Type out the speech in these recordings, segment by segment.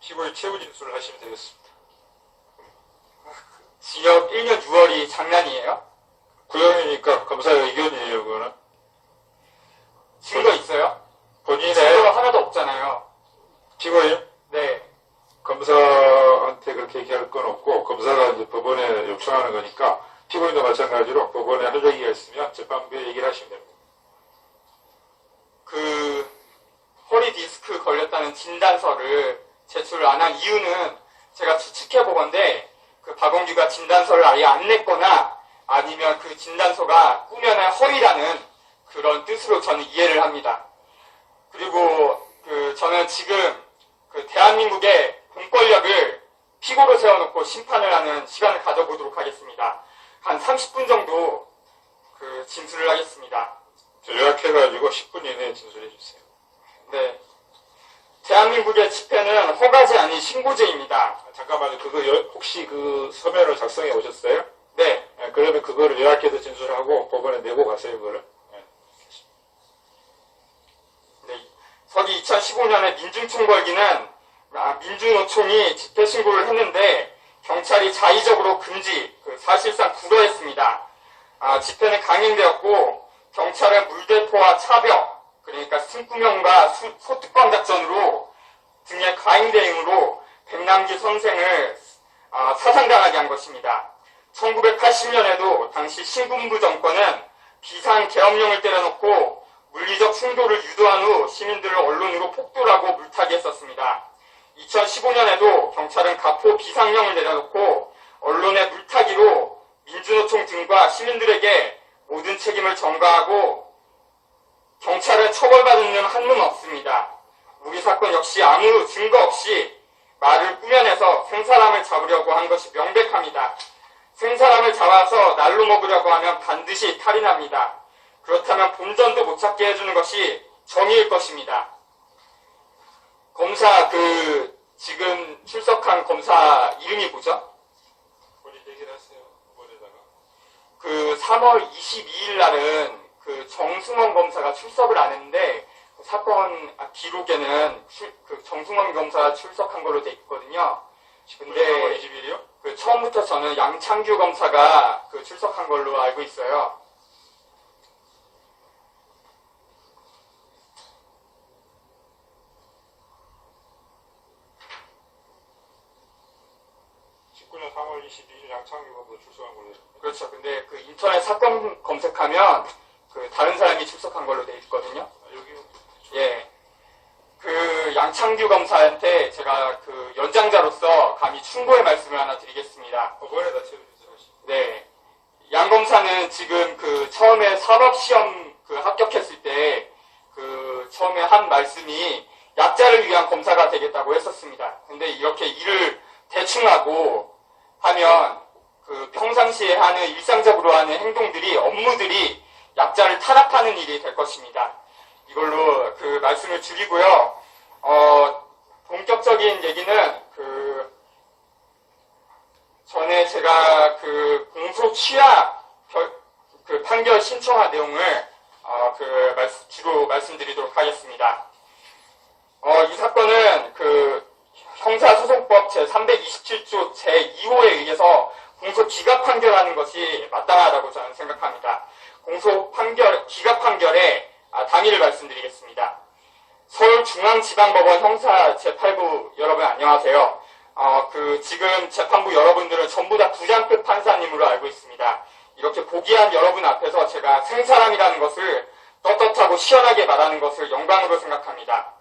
피고인 최후 진술을 하시면 되겠습니다. 징역 1년 6월이 장난이에요? 구형이니까 검사의 의견이에요, 그거는. 증거 있어요? 본인의 증거가 하나도 없잖아요. 피고인 네. 검사한테 그렇게 얘기할 건 없고, 검사가 이제 법원에 요청하는 거니까, 피고인도 마찬가지로 법원에 할 얘기가 있으면 재판부에 얘기를 하시면 됩니다. 그 허리 디스크 걸렸다는 진단서를 제출 안 한 이유는 제가 추측해 보건데 그 박원규가 진단서를 아예 안 냈거나 아니면 그 진단서가 꾸며낸 허위라는 그런 뜻으로 저는 이해를 합니다. 그리고 저는 지금 그 대한민국의 공권력을 피고로 세워놓고 심판을 하는 시간을 가져보도록 하겠습니다. 한 30분 정도 그 진술을 하겠습니다. 요약해가지고 10분 이내에 진술해 주세요. 네. 대한민국의 집회는 허가제 아닌 신고제입니다. 잠깐만요. 그거 혹시 그 서면을 작성해 오셨어요? 네. 네, 그러면 그거를 요약해서 진술하고 법원에 내고 가세요, 그거를. 네. 네. 서기 2015년에 민중총궐기는 민주노총이 집회 신고를 했는데 경찰이 자의적으로 금지, 사실상 불허했습니다. 집회는 강행되었고 경찰은 물대포와 차벽, 그러니까 승구명과 소뚜껑 작전으로 등의 가행 대응으로 백남기 선생을 사상당하게 한 것입니다. 1980년에도 당시 신군부 정권은 비상계엄령을 때려놓고 물리적 충돌을 유도한 후 시민들을 언론으로 폭도하고 물타기 했었습니다. 2015년에도 경찰은 가포 비상령을 내려놓고 언론의 물타기로 민주노총 등과 시민들에게 모든 책임을 전가하고 경찰은 처벌받은 놈 한 놈 없습니다. 우리 사건 역시 아무 증거 없이 말을 꾸며내서 생사람을 잡으려고 한 것이 명백합니다. 생사람을 잡아서 날로 먹으려고 하면 반드시 탈이 납니다. 그렇다면 본전도 못 찾게 해주는 것이 정의일 것입니다. 검사 지금 출석한 검사 이름이 뭐죠? 본인 얘기를 하세요. 법원에다가. 3월 22일 날은 정승원 검사가 출석을 안 했는데 사건 기록에는 정승원 검사가 출석한 걸로 돼 있거든요. 근데 3월 20일이요? 처음부터 저는 양창규 검사가 출석한 걸로 알고 있어요. 년 3월 22일 양창규 검사 출석한 걸로. 그렇죠. 근데 인터넷 사건 검색하면 다른 사람이 출석한 걸로 돼 있거든요. 여기. 예. 양창규 검사한테 제가 연장자로서 감히 충고의 말씀을 하나 드리겠습니다. 법원에다 채워주세요. 네. 양 검사는 지금 처음에 사법시험 합격했을 때 처음에 한 말씀이 약자를 위한 검사가 되겠다고 했었습니다. 근데 이렇게 일을 대충 하고 하면 평상시에 하는 일상적으로 하는 행동들이 업무들이 약자를 탄압하는 일이 될 것입니다. 이걸로 말씀을 드리고요. 본격적인 얘기는 전에 제가 공소 취하 판결 신청한 내용을 주로 말씀드리도록 하겠습니다. 이 사건은 형사소송법 제327조 제2호에 의해서 공소 기각 판결하는 것이 마땅하다고 저는 생각합니다. 공소 판결, 기각 판결의 당일을 말씀드리겠습니다. 서울중앙지방법원 형사 제8부 여러분 안녕하세요. 지금 재판부 여러분들은 전부 다 부장급 판사님으로 알고 있습니다. 이렇게 보기한 여러분 앞에서 제가 생사람이라는 것을 떳떳하고 시원하게 말하는 것을 영광으로 생각합니다.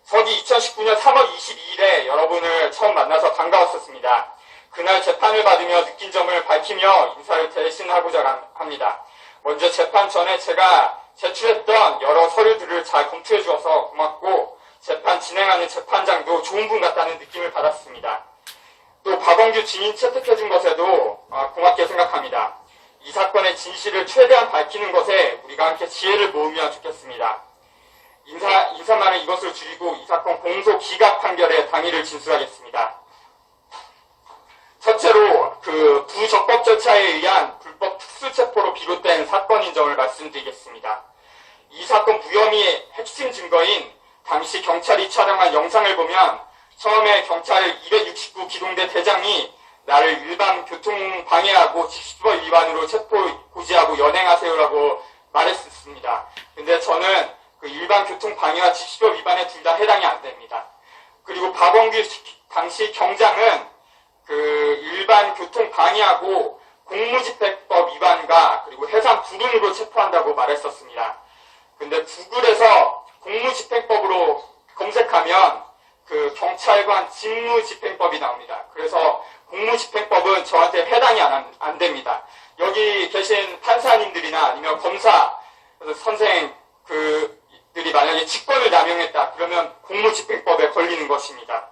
서기 2019년 3월 22일에 여러분을 처음 만나서 반가웠었습니다. 그날 재판을 받으며 느낀 점을 밝히며 인사를 대신하고자 합니다. 먼저 재판 전에 제가 제출했던 여러 서류들을 잘 검토해 주어서 고맙고 재판 진행하는 재판장도 좋은 분 같다는 느낌을 받았습니다. 또 박원규 증인 채택해 준 것에도 고맙게 생각합니다. 이 사건의 진실을 최대한 밝히는 것에 우리가 함께 지혜를 모으면 좋겠습니다. 인사말은 이것을 줄이고 이 사건 공소 기각 판결의 당일을 진술하겠습니다. 첫째로 부적법 절차에 의한 불법 특수체포로 비롯된 사건인 점을 말씀드리겠습니다. 이 사건 부혐의의 핵심 증거인 당시 경찰이 촬영한 영상을 보면 처음에 경찰 269 기동대 대장이 나를 일반 교통 방해하고 직수법 위반으로 체포 고지하고 연행하세요라고 말했습니다. 근데 저는 그 일반 교통 방해와 직수법 위반에 둘 다 해당이 안 됩니다. 그리고 박원규 당시 경장은 그 일반 교통 방해하고 공무집행법 위반과 그리고 해상 불운으로 체포한다고 말했었습니다. 근데 구글에서 공무집행법으로 검색하면 그 경찰관 직무집행법이 나옵니다. 그래서 공무집행법은 저한테 해당이 안 됩니다. 여기 계신 판사님들이나 아니면 검사 선생 그들이 만약에 직권을 남용했다 그러면 공무집행법에 걸리는 것입니다.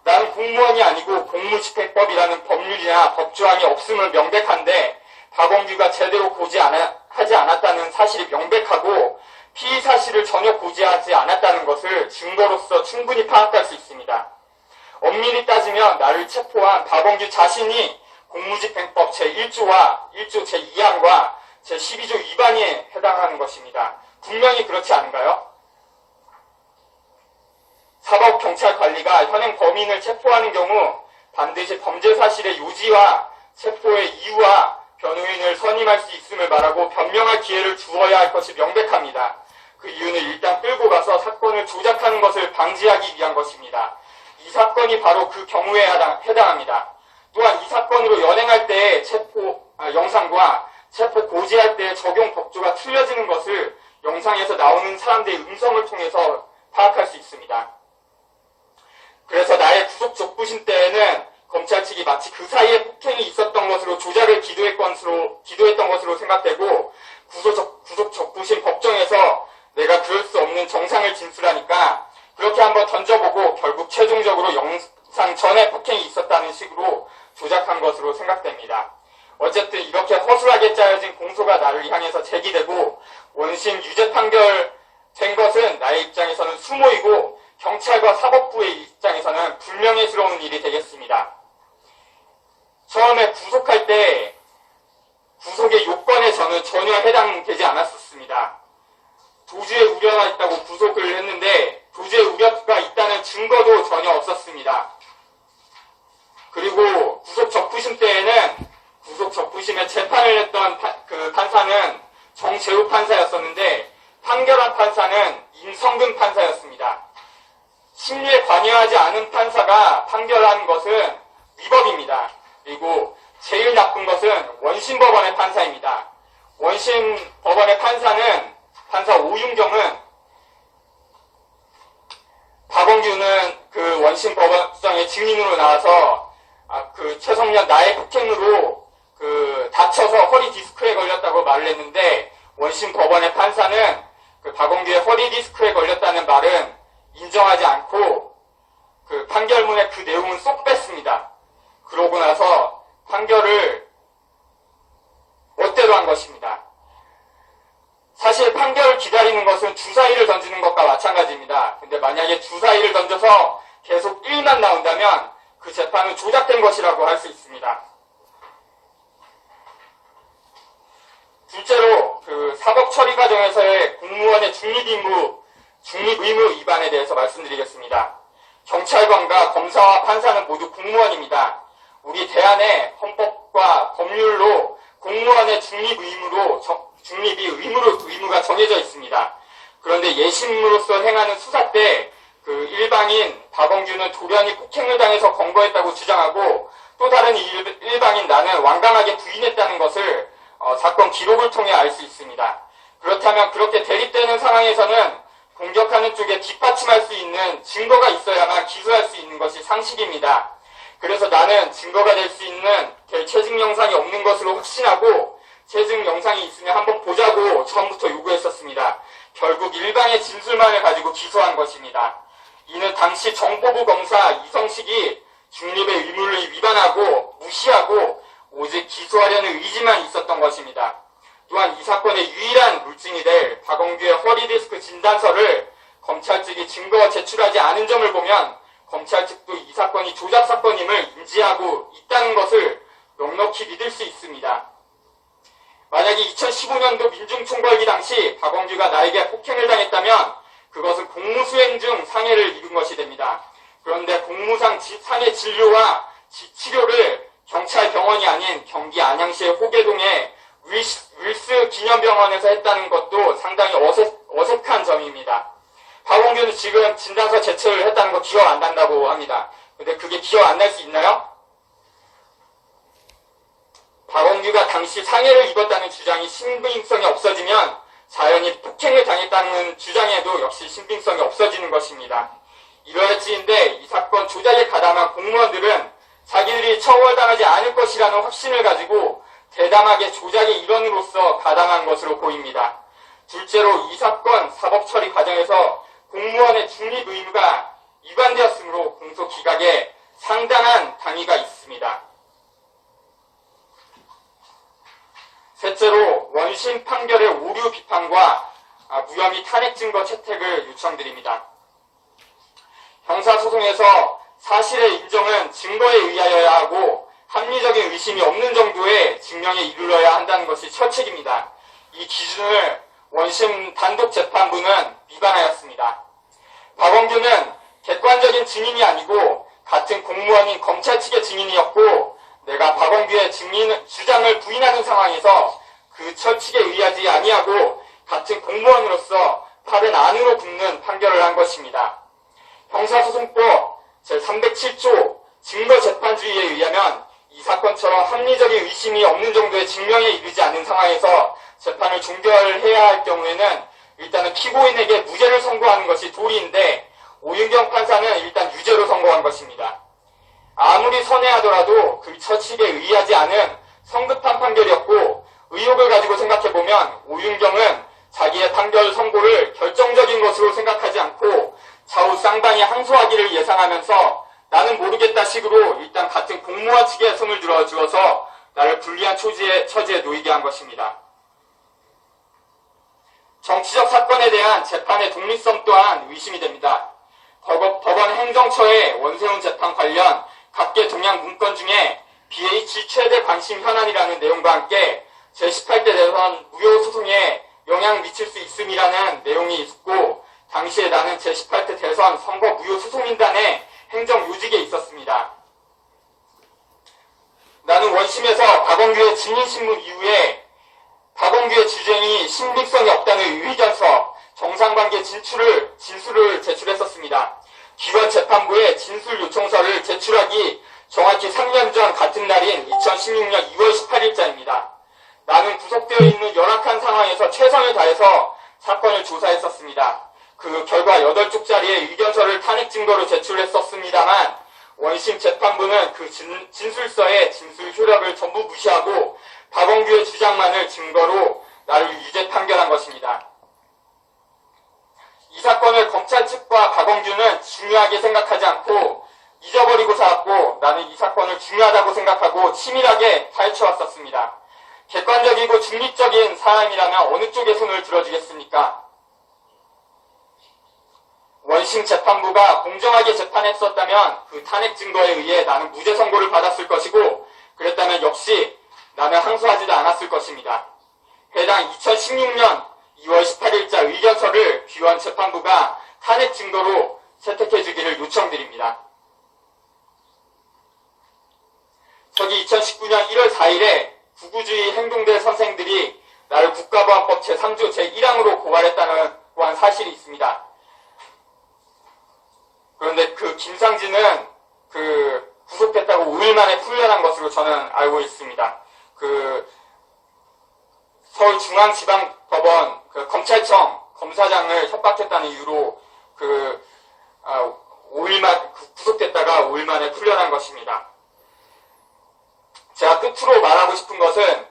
나는 공무원이 아니고 공무집행법이라는 법률이나 법조항이 없음을 명백한데 박원규가 제대로 고지하지 않았다는 사실이 명백하고 피의 사실을 전혀 고지하지 않았다는 것을 증거로서 충분히 파악할 수 있습니다. 엄밀히 따지면 나를 체포한 박원규 자신이 공무집행법 제1조와 1조 제2항과 제12조 위반에 해당하는 것입니다. 분명히 그렇지 않은가요? 사법경찰관리가 현행 범인을 체포하는 경우 반드시 범죄 사실의 요지와 체포의 이유와 변호인을 선임할 수 있음을 말하고 변명할 기회를 주어야 할 것이 명백합니다. 그 이유는 일단 끌고 가서 사건을 조작하는 것을 방지하기 위한 것입니다. 이 사건이 바로 그 경우에 해당합니다. 또한 이 사건으로 연행할 때의 영상과 체포 고지할 때의 적용 법조가 틀려지는 것을 영상에서 나오는 사람들의 음성을 통해서 파악할 수 있습니다. 그래서 나의 구속 적부심 때에는 검찰 측이 마치 그 사이에 폭행이 있었던 것으로 조작을 기도했던 것으로 생각되고 구속 적부심 법정에서 내가 그럴 수 없는 정상을 진술하니까 그렇게 한번 던져보고 결국 최종적으로 영상 전에 폭행이 있었다는 식으로 조작한 것으로 생각됩니다. 어쨌든 이렇게 허술하게 짜여진 공소가 나를 향해서 제기되고 원심 유죄 판결된 것은 나의 입장에서는 수모이고 경찰과 사법부의 입장에서는 불명예스러운 일이 되겠습니다. 처음에 구속할 때 구속의 요건에 저는 전혀 해당되지 않았었습니다. 도주의 우려가 있다고 구속을 했는데 도주의 우려가 있다는 증거도 전혀 없었습니다. 그리고 구속 적부심 때에는 구속 적부심에 재판을 했던 그 판사는 정재우 판사였었는데 판결한 판사는 임성근 판사였습니다. 심리에 관여하지 않은 판사가 판결한 것은 위법입니다. 그리고 제일 나쁜 것은 원심법원의 판사입니다. 원심법원의 판사 오윤경은 박원규는 그 원심법원장의 증인으로 나와서 그 최성년 나의 폭행으로 그 다쳐서 허리 디스크에 걸렸다고 말을 했는데 원심법원의 판사는 그 박원규의 허리 디스크에 걸렸다는 말은 인정하지 않고 그 판결문의 그 내용은 쏙 뺐습니다. 그러고 나서 판결을 멋대로 한 것입니다. 사실 판결을 기다리는 것은 주사위를 던지는 것과 마찬가지입니다. 근데 만약에 주사위를 던져서 계속 1만 나온다면 그 재판은 조작된 것이라고 할 수 있습니다. 둘째로 그 사법 처리 과정에서의 공무원의 중립의무 위반에 대해서 말씀드리겠습니다. 경찰관과 검사와 판사는 모두 공무원입니다. 우리 대한의 헌법과 법률로 공무원의 의무가 정해져 있습니다. 그런데 예심으로서 행하는 수사 때 그 일방인 박원규는 돌연히 폭행을 당해서 검거했다고 주장하고 또 다른 일방인 나는 완강하게 부인했다는 것을 사건 기록을 통해 알 수 있습니다. 그렇다면 그렇게 대립되는 상황에서는 공격하는 쪽에 뒷받침할 수 있는 증거가 있어야만 기소할 수 있는 것이 상식입니다. 그래서 나는 증거가 될 수 있는 체증 영상이 없는 것으로 확신하고 체증 영상이 있으면 한번 보자고 처음부터 요구했었습니다. 결국 일방의 진술만을 가지고 기소한 것입니다. 이는 당시 정보부 검사 이성식이 중립의 의무를 위반하고 무시하고 오직 기소하려는 의지만 있었던 것입니다. 또한 이 사건의 유일한 물증이 될 박원규의 허리디스크 진단서를 검찰 측이 증거가 제출하지 않은 점을 보면 검찰 측도 이 사건이 조작 사건임을 인지하고 있다는 것을 넉넉히 믿을 수 있습니다. 만약에 2015년도 민중총궐기 당시 박원규가 나에게 폭행을 당했다면 그것은 공무수행 중 상해를 입은 것이 됩니다. 그런데 공무상 상해 진료와 치료를 경찰 병원이 아닌 경기 안양시의 호계동의 윌스 기념병원에서 했다는 것도 상당히 어색한 점입니다. 박원규는 지금 진단서 제출을 했다는 거 기억 안 난다고 합니다. 근데 그게 기억 안 날 수 있나요? 박원규가 당시 상해를 입었다는 주장이 신빙성이 없어지면 자연히 폭행을 당했다는 주장에도 역시 신빙성이 없어지는 것입니다. 이러할지인데 이 사건 조작에 가담한 공무원들은 자기들이 처벌당하지 않을 것이라는 확신을 가지고 대담하게 조작의 일원으로서 가담한 것으로 보입니다. 둘째로 이 사건 사법 처리 과정에서 공무원의 중립 의무가 위반되었으므로 공소 기각에 상당한 당위가 있습니다. 셋째로 원심 판결의 오류 비판과 무혐의 탄핵 증거 채택을 요청드립니다. 형사소송에서 사실의 인정은 증거에 의하여야 하고 합리적인 의심이 없는 정도의 증명에 이르러야 한다는 것이 철칙입니다. 이 기준을 원심 단독재판부는 위반하였습니다. 박원규는 객관적인 증인이 아니고 같은 공무원인 검찰 측의 증인이었고 내가 박원규의 주장을 부인하는 상황에서 그 철칙에 의하지 아니하고 같은 공무원으로서 팔은 안으로 굽는 판결을 한 것입니다. 형사소송법 제307조 증거재판주의에 의하면 이 사건처럼 합리적인 의심이 없는 정도의 증명에 이르지 않는 상황에서 재판을 종결해야 할 경우에는 일단은 피고인에게 무죄를 선고하는 것이 도리인데 오윤경 판사는 일단 유죄로 선고한 것입니다. 아무리 선회하더라도 그 처칙에 의하지 않은 성급한 판결이었고 의혹을 가지고 생각해보면 오윤경은 자기의 판결 선고를 결정적인 것으로 생각하지 않고 좌우 쌍방이 항소하기를 예상하면서 나는 모르겠다 식으로 일단 같은 공무원 측에 손을 들어주어서 나를 불리한 처지에 놓이게 한 것입니다. 정치적 사건에 대한 재판의 독립성 또한 의심이 됩니다. 법원 행정처의 원세훈 재판 관련 각계 동향 문건 중에 BH 최대 관심 현안이라는 내용과 함께 제18대 대선 무효 소송에 영향 미칠 수 있음이라는 내용이 있고 당시에 나는 제18대 대선 선거 무효 소송인단의 행정 요직에 있었습니다. 나는 원심에서 박원규의 증인신문 이후에 박원규의 주장이 신빙성이 없다는 의견서, 정상관계 진술을 제출했었습니다. 기관재판부에 진술 요청서를 제출하기 정확히 3년 전 같은 날인 2016년 2월 18일자입니다. 나는 구속되어 있는 열악한 상황에서 최선을 다해서 사건을 조사했었습니다. 그 결과 8쪽짜리의 의견서를 탄핵 증거로 제출했었습니다만 원심 재판부는 그 진술서의 진술 효력을 전부 무시하고 박원규의 주장만을 증거로 나를 유죄 판결한 것입니다. 이 사건을 검찰 측과 박원규는 중요하게 생각하지 않고 잊어버리고 살았고 나는 이 사건을 중요하다고 생각하고 치밀하게 파헤쳐왔었습니다. 객관적이고 중립적인 사람이라면 어느 쪽에 손을 들어주겠습니까? 원심 재판부가 공정하게 재판했었다면 그 탄핵 증거에 의해 나는 무죄 선고를 받았을 것이고 그랬다면 역시 나는 항소하지도 않았을 것입니다. 해당 2016년 2월 18일자 의견서를 귀원 재판부가 탄핵 증거로 채택해 주기를 요청드립니다. 저기 2019년 1월 4일에 구구주의 행동대 선생들이 나를 국가보안법 제3조 제1항으로 고발했다는 또한 사실이 있습니다. 그런데 그 김상진은 구속됐다고 5일 만에 풀려난 것으로 저는 알고 있습니다. 서울중앙지방법원 검찰청 검사장을 협박했다는 이유로 5일만 구속됐다가 5일 만에 풀려난 것입니다. 제가 끝으로 말하고 싶은 것은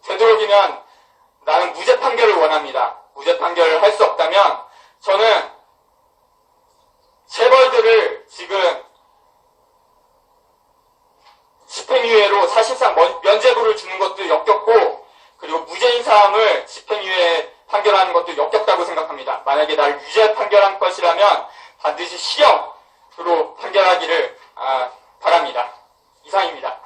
되도록이면 나는 무죄 판결을 원합니다. 무죄 판결을 할 수 없다면 저는 재벌들을 지금 집행유예로 사실상 면죄부를 주는 것도 역겹고 그리고 무죄인 사람을 집행유예 판결하는 것도 역겹다고 생각합니다. 만약에 나를 유죄 판결한 것이라면 반드시 실형으로 판결하기를 바랍니다. 이상입니다.